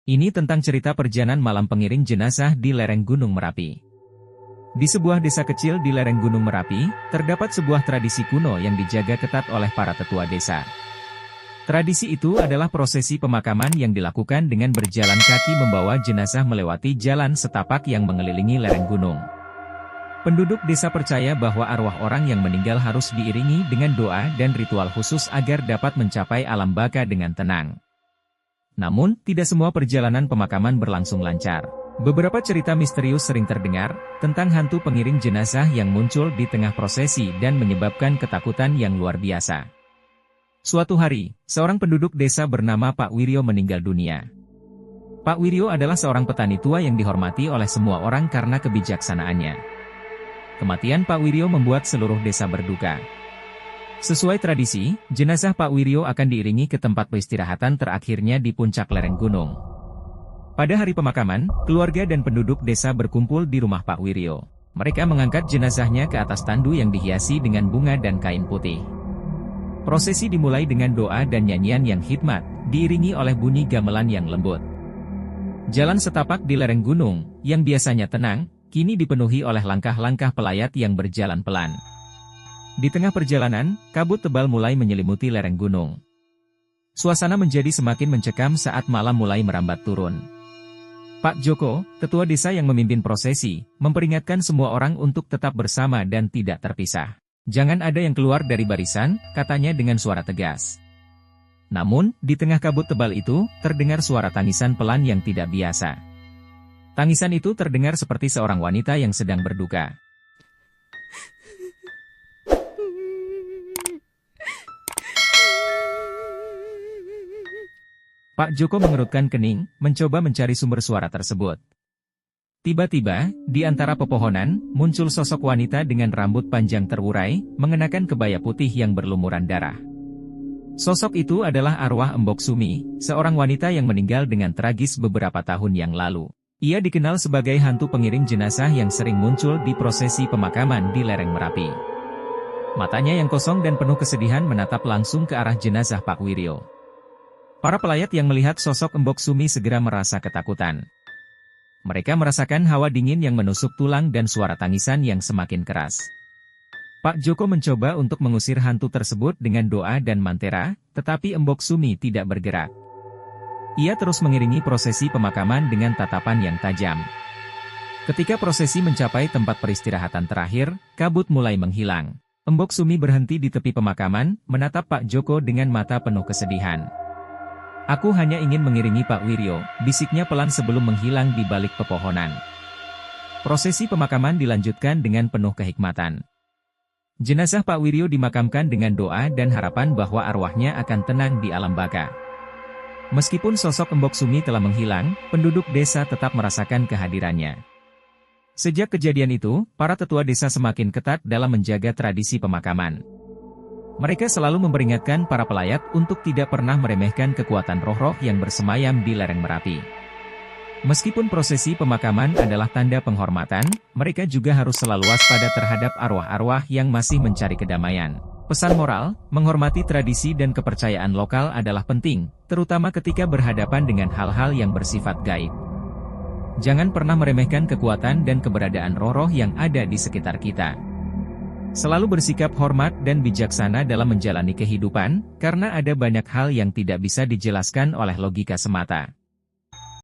Ini tentang cerita perjalanan malam pengiring jenazah di lereng Gunung Merapi. Di sebuah desa kecil di lereng Gunung Merapi, terdapat sebuah tradisi kuno yang dijaga ketat oleh para tetua desa. Tradisi itu adalah prosesi pemakaman yang dilakukan dengan berjalan kaki membawa jenazah melewati jalan setapak yang mengelilingi lereng gunung. Penduduk desa percaya bahwa arwah orang yang meninggal harus diiringi dengan doa dan ritual khusus agar dapat mencapai alam baka dengan tenang. Namun, tidak semua perjalanan pemakaman berlangsung lancar. Beberapa cerita misterius sering terdengar tentang hantu pengiring jenazah yang muncul di tengah prosesi dan menyebabkan ketakutan yang luar biasa. Suatu hari, seorang penduduk desa bernama Pak Wiryo meninggal dunia. Pak Wiryo adalah seorang petani tua yang dihormati oleh semua orang karena kebijaksanaannya. Kematian Pak Wiryo membuat seluruh desa berduka. Sesuai tradisi, jenazah Pak Wiryo akan diiringi ke tempat peristirahatan terakhirnya di puncak lereng gunung. Pada hari pemakaman, keluarga dan penduduk desa berkumpul di rumah Pak Wiryo. Mereka mengangkat jenazahnya ke atas tandu yang dihiasi dengan bunga dan kain putih. Prosesi dimulai dengan doa dan nyanyian yang hikmat, diiringi oleh bunyi gamelan yang lembut. Jalan setapak di lereng gunung, yang biasanya tenang, kini dipenuhi oleh langkah-langkah pelayat yang berjalan pelan. Di tengah perjalanan, kabut tebal mulai menyelimuti lereng gunung. Suasana menjadi semakin mencekam saat malam mulai merambat turun. Pak Joko, tetua desa yang memimpin prosesi, memperingatkan semua orang untuk tetap bersama dan tidak terpisah. Jangan ada yang keluar dari barisan, katanya dengan suara tegas. Namun, di tengah kabut tebal itu, terdengar suara tangisan pelan yang tidak biasa. Tangisan itu terdengar seperti seorang wanita yang sedang berduka. Pak Joko mengerutkan kening, mencoba mencari sumber suara tersebut. Tiba-tiba, di antara pepohonan, muncul sosok wanita dengan rambut panjang terurai, mengenakan kebaya putih yang berlumuran darah. Sosok itu adalah arwah Embok Sumi, seorang wanita yang meninggal dengan tragis beberapa tahun yang lalu. Ia dikenal sebagai hantu pengiring jenazah yang sering muncul di prosesi pemakaman di lereng Merapi. Matanya yang kosong dan penuh kesedihan menatap langsung ke arah jenazah Pak Wiryo. Para pelayat yang melihat sosok Embok Sumi segera merasa ketakutan. Mereka merasakan hawa dingin yang menusuk tulang dan suara tangisan yang semakin keras. Pak Joko mencoba untuk mengusir hantu tersebut dengan doa dan mantera, tetapi Embok Sumi tidak bergerak. Ia terus mengiringi prosesi pemakaman dengan tatapan yang tajam. Ketika prosesi mencapai tempat peristirahatan terakhir, kabut mulai menghilang. Embok Sumi berhenti di tepi pemakaman, menatap Pak Joko dengan mata penuh kesedihan. "Aku hanya ingin mengiringi Pak Wiryo," bisiknya pelan sebelum menghilang di balik pepohonan. Prosesi pemakaman dilanjutkan dengan penuh kehikmatan. Jenazah Pak Wiryo dimakamkan dengan doa dan harapan bahwa arwahnya akan tenang di alam baka. Meskipun sosok Embok Sumi telah menghilang, penduduk desa tetap merasakan kehadirannya. Sejak kejadian itu, para tetua desa semakin ketat dalam menjaga tradisi pemakaman. Mereka selalu memperingatkan para pelayat untuk tidak pernah meremehkan kekuatan roh-roh yang bersemayam di lereng Merapi. Meskipun prosesi pemakaman adalah tanda penghormatan, mereka juga harus selalu waspada terhadap arwah-arwah yang masih mencari kedamaian. Pesan moral, menghormati tradisi dan kepercayaan lokal adalah penting, terutama ketika berhadapan dengan hal-hal yang bersifat gaib. Jangan pernah meremehkan kekuatan dan keberadaan roh-roh yang ada di sekitar kita. Selalu bersikap hormat dan bijaksana dalam menjalani kehidupan, karena ada banyak hal yang tidak bisa dijelaskan oleh logika semata.